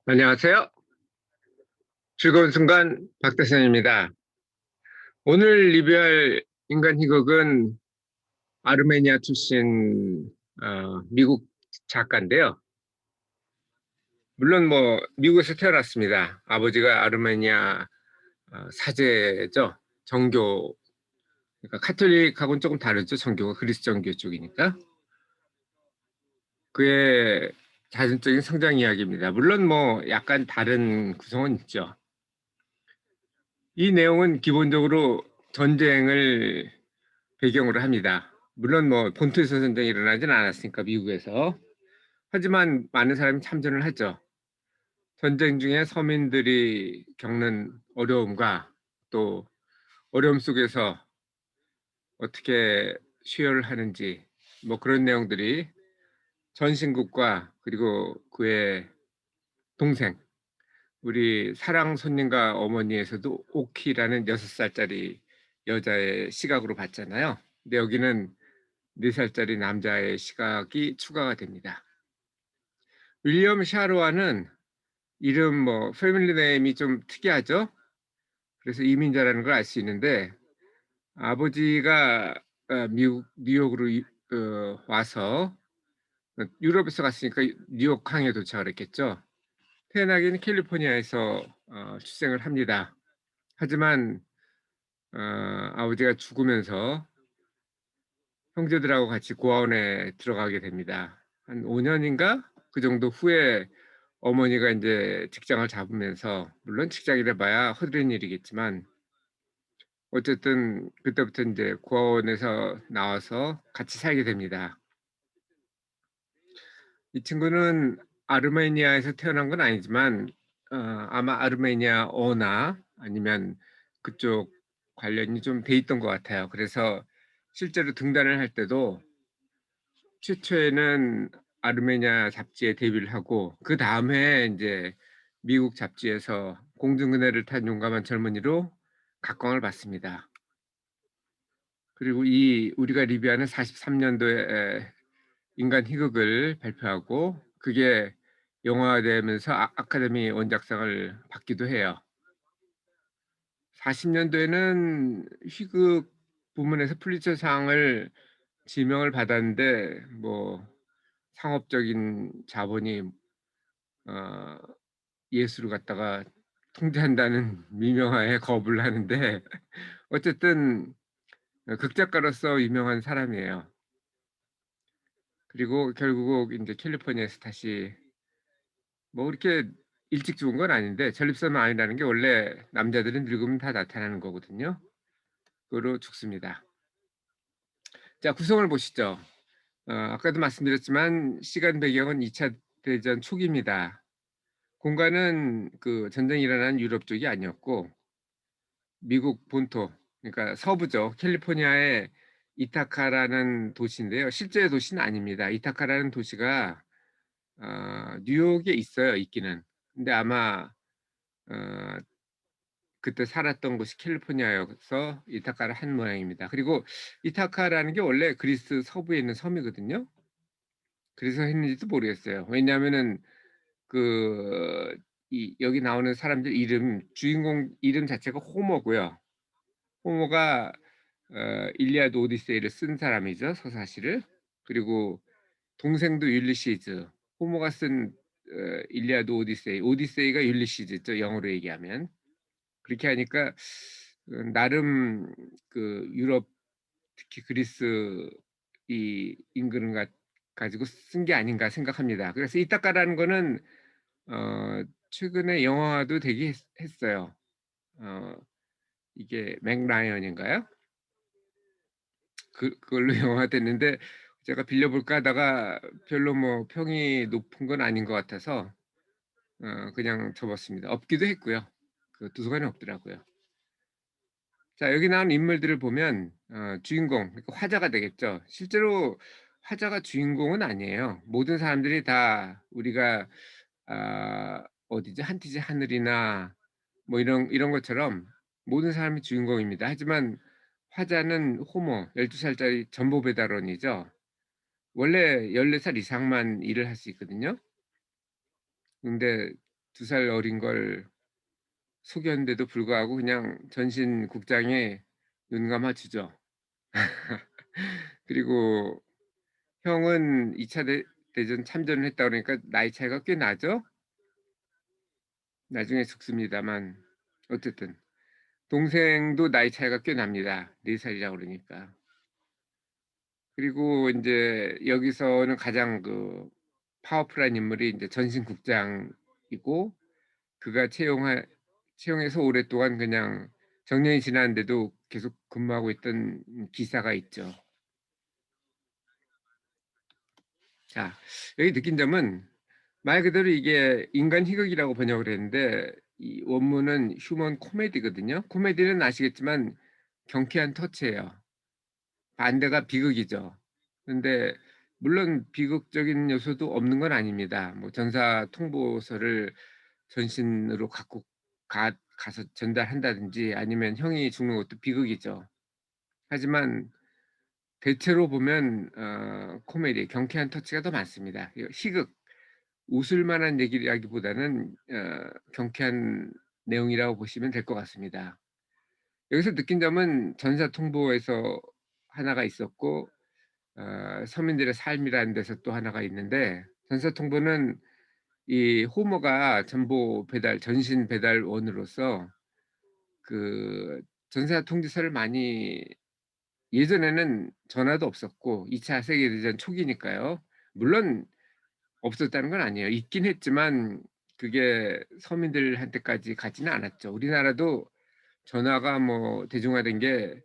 안녕하세요. 즐거운 순간 박대선입니다. 오늘 리뷰할 인간 희극은 아르메니아 출신 미국 작가인데요. 물론 뭐 미국에서 태어났습니다. 아버지가 아르메니아 사제죠. 정교, 그러니까 카톨릭하고는 조금 다르죠. 정교가 그리스 정교 쪽이니까. 그의 자전적인 성장 이야기입니다. 물론 뭐 약간 다른 구성은 있죠. 이 내용은 기본적으로 전쟁을 배경으로 합니다. 물론 뭐 본토에서 전쟁이 일어나진 않았으니까 미국에서. 하지만 많은 사람이 참전을 하죠. 전쟁 중에 서민들이 겪는 어려움과 또 어려움 속에서 어떻게 수혈을 하는지 뭐 그런 내용들이 전신국과 그리고 그의 동생, 우리 사랑 손님과 어머니에서도 오키라는 6살짜리 여자의 시각으로 봤잖아요. 근데 여기는 4살짜리 남자의 시각이 추가가 됩니다. 윌리엄 샤로아는 이름 뭐 패밀리 네임이 좀 특이하죠. 그래서 이민자라는 걸 알 수 있는데 아버지가 미국 뉴욕으로 와서 유럽에서 갔으니까 뉴욕 항에 도착을 했겠죠. 태어나기는 캘리포니아에서 출생을 합니다. 하지만 아버지가 죽으면서 형제들하고 같이 고아원에 들어가게 됩니다. 한 5년인가 그 정도 후에 어머니가 이제 직장을 잡으면서, 물론 직장이라 봐야 허드렛 일이겠지만 어쨌든 그때부터 이제 고아원에서 나와서 같이 살게 됩니다. 이 친구는 아르메니아에서 태어난 건 아니지만 아마 아르메니아어나 아니면 그쪽 관련이 좀 돼 있던 것 같아요. 그래서 실제로 등단을 할 때도 최초에는 아르메니아 잡지에 데뷔를 하고 그 다음에 이제 미국 잡지에서 공중근해를 탄 용감한 젊은이로 각광을 받습니다. 그리고 이 우리가 리뷰하는 43년도에 인간 희극을 발표하고 그게 영화되면서 아카데미 원작상을 받기도 해요. 40년도에는 희극 부문에서 플리처상을 지명을 받았는데 뭐 상업적인 자본이 어, 예술을 갖다가 통제한다는 미명하에 거부를 하는데 어쨌든 극작가로서 유명한 사람이에요. 그리고 결국 이제 캘리포니아에서 다시 뭐 그렇게 일찍 죽은 건 아닌데 전립선 암이라는 게 원래 남자들은 늙으면 다 나타나는 거거든요. 그로 죽습니다. 자, 구성을 보시죠. 아까도 말씀드렸지만 시간 배경은 2차 대전 초기입니다. 공간은 그 전쟁이 일어난 유럽 쪽이 아니었고 미국 본토, 그러니까 서부죠. 캘리포니아의 이타카라는 도시인데요. 실제 도시는 아닙니다. 이타카라는 도시가 뉴욕에 있어요. 있기는. 근데 아마 어, 그때 살았던 곳이 캘리포니아여서 이타카를 한 모양입니다. 그리고 이타카라는 게 원래 그리스 서부에 있는 섬이거든요. 그래서 했는지도 모르겠어요. 왜냐하면은 그 여기 나오는 사람들 이름, 주인공 이름 자체가 호모고요. 호모가 일리아드 오디세이를 쓴 사람이죠, 서사시를. 그리고 동생도 율리시즈. 호모가 쓴 일리아드 오디세이, 오디세이가 율리시즈죠, 영어로 얘기하면. 그렇게 하니까 나름 그 유럽, 특히 그리스 이 인근을 가지고 쓴 게 아닌가 생각합니다. 그래서 이따까라는 거는 최근에 영화도 되게 했어요. 어, 이게 맥 라이언인가요? 그걸로 영화가 됐는데 제가 빌려볼까 하다가 별로 뭐 평이 높은 건 아닌 것 같아서 그냥 접었습니다. 없기도 했고요. 그 도서관에 없더라고요. 자, 여기 나온 인물들을 보면 주인공, 그러니까 화자가 되겠죠. 실제로 화자가 주인공은 아니에요. 모든 사람들이 다 우리가 어디지, 한티지 하늘이나 뭐 이런 것처럼 모든 사람이 주인공입니다. 하지만 화자는 호모, 12살짜리 전보 배달원이죠. 원래 14살 이상만 일을 할 수 있거든요. 근데 두 살 어린 걸 속였는데도 불구하고 그냥 전신 국장에 눈 감아 주죠. 그리고 형은 2차 대전 참전을 했다 그러니까 나이 차이가 꽤 나죠? 나중에 죽습니다만 어쨌든 동생도 나이 차이가 꽤 납니다. 4 살이라 그러니까. 그리고 인제 여기서는 가장 그 파워풀한 인물이 인제 전신 국장이고 그가 채용해서 오랫동안 그냥 정년이 지났는데도 계속 근무하고 있던 기사가 있죠. 자, 여기 느낀 점은 말 그대로 이게 인간 희극이라고 번역을 했는데 이 원문은 휴먼 코미디거든요. 코미디는 아시겠지만 경쾌한 터치예요. 반대가 비극이죠. 근데 물론 비극적인 요소도 없는 건 아닙니다. 뭐 전사 통보서를 전신으로 갖고 가서 전달한다든지 아니면 형이 죽는 것도 비극이죠. 하지만 대체로 보면 코미디 경쾌한 터치가 더 많습니다. 이 희극 웃을 만한 얘기라기보다는 경쾌한 내용이라고 보시면 될 것 같습니다. 여기서 느낀 점은 전사통보에서 하나가 있었고 서민들의 삶이라는 데서 또 하나가 있는데 전사통보는 이 호모가 전보 배달 전신 배달원으로서 그 전사 통지서를 많이 예전에는 전화도 없었고 2차 세계대전 초기니까요. 물론 없었다는 건 아니에요. 있긴 했지만 그게 서민들한테까지 가지는 않았죠. 우리나라도 전화가 뭐 대중화된 게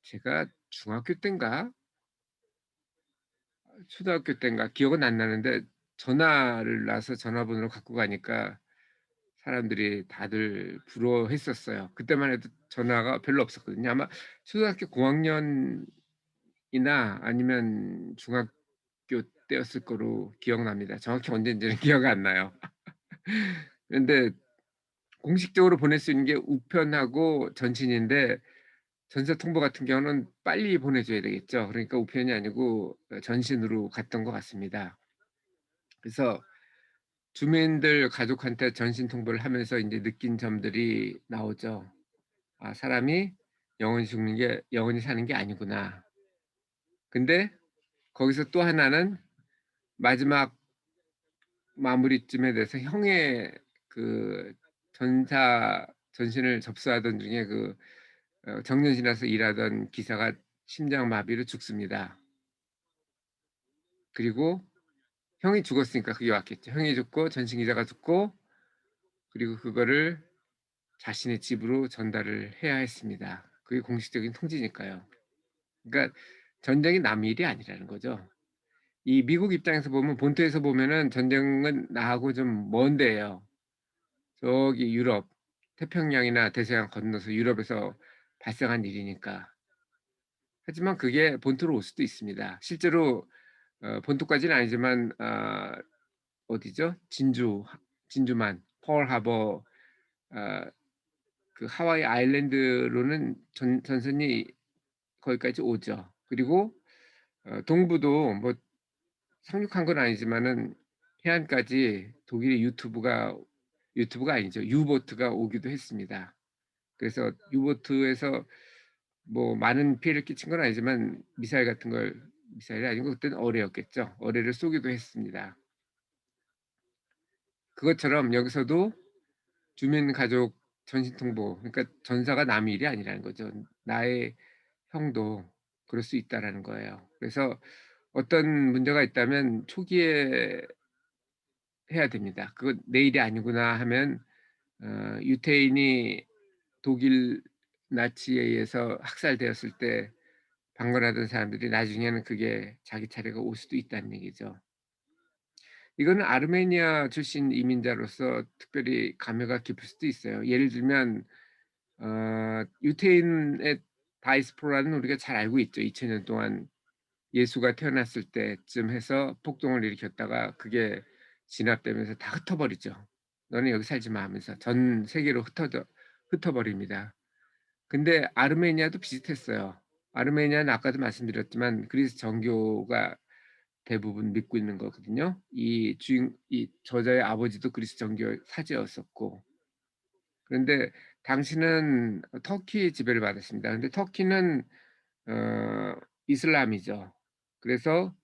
제가 중학교 땐가 초등학교 땐가 기억은 안 나는데 전화를 놔서 전화번호를 갖고 가니까 사람들이 다들 부러워했었어요. 그때만 해도 전화가 별로 없었거든요. 아마 초등학교 고학년이나 아니면 중학교 때였을 거로 기억납니다. 정확히 언제인지는 기억 안 나요. 근데 공식적으로 보낼 수 있는 게 우편하고 전신인데 전사통보 같은 경우는 빨리 보내줘야 되겠죠. 그러니까 우편이 아니고 전신으로 갔던 것 같습니다. 그래서 주민들 가족한테 전신 통보를 하면서 인제 느낀 점들이 나오죠. '아 사람이 영원히 죽는 게 영원히 사는 게 아니구나.' 근데 거기서 또 하나는 마지막 마무리쯤에 돼서 형의 그 전신을 접수하던 중에 정년 지나서 일하던 기사가 심장마비로 죽습니다. 그리고 형이 죽었으니까 그게 왔겠죠. 형이 죽고 전신 기자가 죽고 그리고 그거를 자신의 집으로 전달을 해야 했습니다. 그게 공식적인 통지니까요. 그러니까 전쟁이 남의 일이 아니라는 거죠. 이 미국 입장에서 보면 본토에서 보면은 전쟁은 나하고 좀 먼 데예요. 저기 유럽, 태평양이나 대서양 건너서 유럽에서 발생한 일이니까. 하지만 그게 본토로 올 수도 있습니다. 실제로 본토까지는 아니지만 어디죠? 진주만 펄 하버 아 그 하와이 아일랜드로는 전선이 거기까지 오죠. 그리고 동부도 뭐 상륙한 건 아니지만은 해안까지 독일의 유튜브가 아니죠. 유보트가 오기도 했습니다. 그래서 유보트에서 뭐 많은 피해를 끼친 건 아니지만 미사일이 아니고 그때는 어뢰였겠죠. 어뢰를 쏘기도 했습니다. 그것처럼 여기서도 주민 가족 전신통보 그러니까 전사가 남의 일이 아니라는 거죠. 나의 형도 그럴 수 있다라는 거예요. 그래서 어떤 문제가 있다면 초기에 해야 됩니다. 그건 '내 일이 아니구나.' 하면 유태인이 독일 나치에 의해서 학살되었을 때 방관하던 사람들이 나중에는 그게 자기 차례가 올 수도 있다는 얘기죠. 이거는 아르메니아 출신 이민자로서 특별히 감회가 깊을 수도 있어요. 예를 들면 유태인의 다이스포라는 우리가 잘 알고 있죠. 2000년 동안 예수가 태어났을 때쯤 해서 폭동을 일으켰다가 그게 진압되면서 다 흩어버리죠. "너는 여기 살지 마." 하면서 전 세계로 흩어버립니다. 근데 아르메니아도 비슷했어요. 아르메니아는 아까도 말씀드렸지만 그리스 정교가 대부분 믿고 있는 거거든요. 이 저자의 아버지도 그리스 정교 사제였었고. 그런데 당시는 터키 지배를 받았습니다. 근데 터키는 어 이슬람이죠. 그래서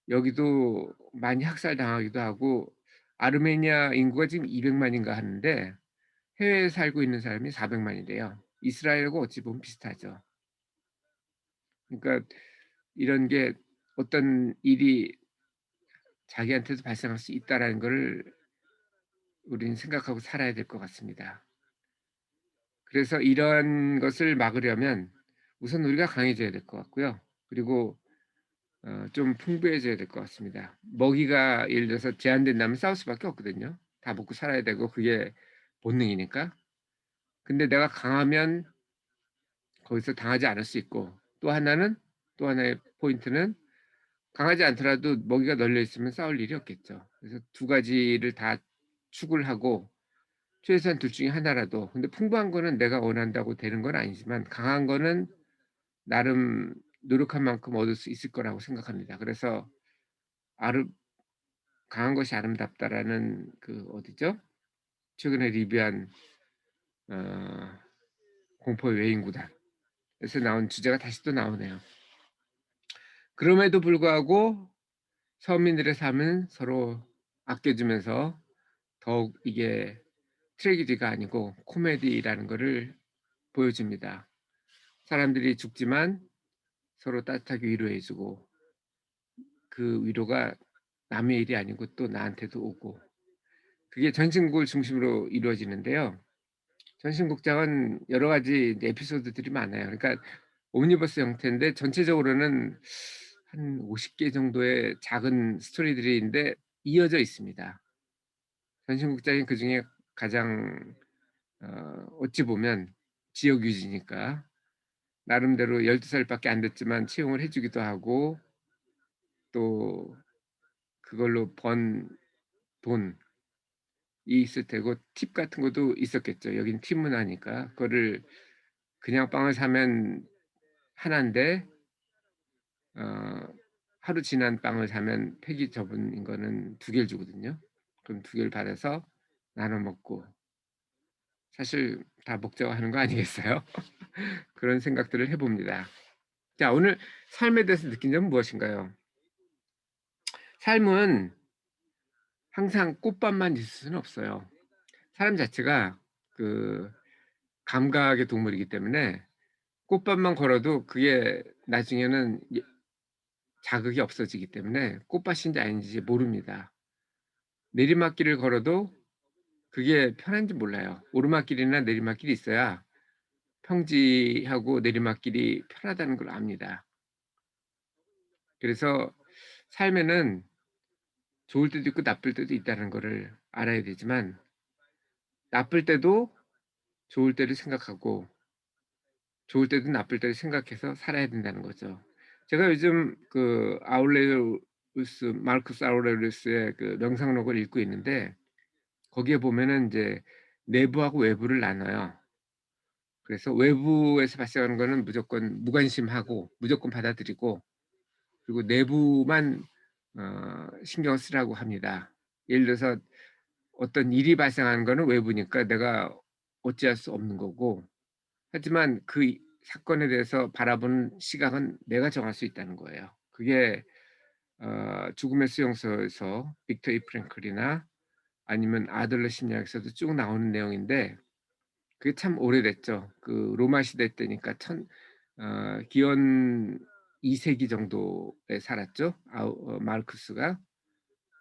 여기도 많이 학살당하기도 하고, 아르메니아 인구가 지금 200만 인가 하는데 해외에 살고 있는 사람이 400만 이래요. 이스라엘하고 어찌 보면 비슷하죠. 그러니까 이런 게 어떤 일이 자기한테도 발생할 수 있다라는 거를 우리는 생각하고 살아야 될 것 같습니다. 그래서 이런 것을 막으려면 우선 우리가 강해져야 될 것 같고요. 그리고 좀 풍부해져야 될 것 같습니다. 먹이가 예를 들어서 제한된다면 싸울 수밖에 없거든요. 다 먹고 살아야 되고 그게 본능이니까. 근데 내가 강하면 거기서 당하지 않을 수 있고, 또 하나의 포인트는 강하지 않더라도 먹이가 널려 있으면 싸울 일이 없겠죠. 그래서 두 가지를 다 추구를 하고 최소한 둘 중에 하나라도, 근데 풍부한 거는 내가 원한다고 되는 건 아니지만 강한 거는 나름 노력한 만큼 얻을 수 있을 거라고 생각합니다. 그래서 아름 '강한 것이 아름답다.'라는 그 어디죠? 최근에 리뷰한 어 공포의 외인구단에서 나온 주제가 다시 또 나오네요. 그럼에도 불구하고 서민들의 삶은 서로 아껴 주면서 더욱 이게 트래지디가 아니고 코미디라는 거를 보여줍니다. 사람들이 죽지만 서로 따뜻하게 위로해 주고, 그 위로가 남의 일이 아니고 또 나한테도 오고, 그게 전신곡을 중심으로 이루어지는데요. 전신극장은 여러 가지 이제 에피소드들이 많아요. 그러니까 옴니버스 형태인데 전체적으로는 한 50개 정도의 작은 스토리들인데 이어져 있습니다. 전신극장이 그중에 가장 어찌 보면 지역 위주니까 나름대로 12 살밖에 안 됐지만 채용을 해 주기도 하고, 또 그걸로 번 돈이 있을 테고 팁 같은 것도 있었겠죠. 여긴 팁 문화니까. 그거를 그냥 빵을 사면 하나인데 어 하루 지난 빵을 사면 폐기 처분인 거는 2개를 주거든요. 그럼 2개를 받아서 나눠 먹고, 사실 다 먹자고 하는 거 아니겠어요? 그런 생각들을 해 봅니다. 자, 오늘 삶에 대해서 느낀 점은 무엇인가요? 삶은 항상 꽃밭만 있을 수는 없어요. 사람 자체가 그 감각의 동물이기 때문에 꽃밭만 걸어도 그게 나중에는 자극이 없어지기 때문에 꽃밭인지 아닌지 모릅니다. 내리막길을 걸어도 그게 편한지 몰라요. 오르막길이나 내리막길이 있어야 평지하고 내리막길이 편하다는 걸 압니다. 그래서 삶에는 좋을 때도 있고 나쁠 때도 있다는 거를 알아야 되지만, 나쁠 때도 좋을 때를 생각하고 좋을 때도 나쁠 때를 생각해서 살아야 된다는 거죠. 제가 요즘 그 아울레우스 마르쿠스 아우렐리우스의 그 명상록을 읽고 있는데, 거기에 보면은 인제 내부하고 외부를 나눠요. 그래서 외부에서 발생하는 거는 무조건 무관심하고 무조건 받아들이고, 그리고 내부만 신경을 쓰라고 합니다. 예를 들어서 어떤 일이 발생하는 거는 외부니까 내가 어찌할 수 없는 거고, 하지만 그 사건에 대해서 바라보는 시각은 내가 정할 수 있다는 거예요. 그게 죽음의 수용소에서 빅터 이 프랭클이나 아니면 아들러 심리학에서도 쭉 나오는 내용인데, 그게 참 오래됐죠. 그 로마 시대 때니까 기원 2 세기 정도에 살았죠. 마르크스가.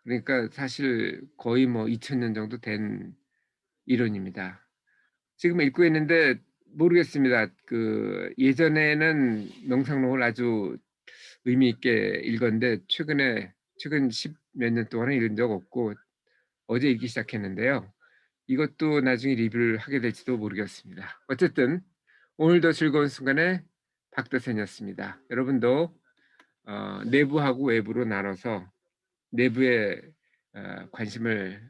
그러니까 사실 거의 뭐 2000년 정도 된 이론입니다. 지금 읽고 있는데 모르겠습니다. 그 예전에는 명상록을 아주 의미 있게 읽었는데 최근 10몇 년 동안은 읽은 적 없고 어제 읽기 시작했는데요. 이것도 나중에 리뷰를 하게 될지도 모르겠습니다. 어쨌든 오늘도 즐거운 순간의 박대선이었습니다. 여러분도 내부하고 외부로 나눠서 내부에 관심을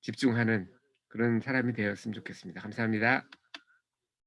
집중하는 그런 사람이 되었으면 좋겠습니다. 감사합니다.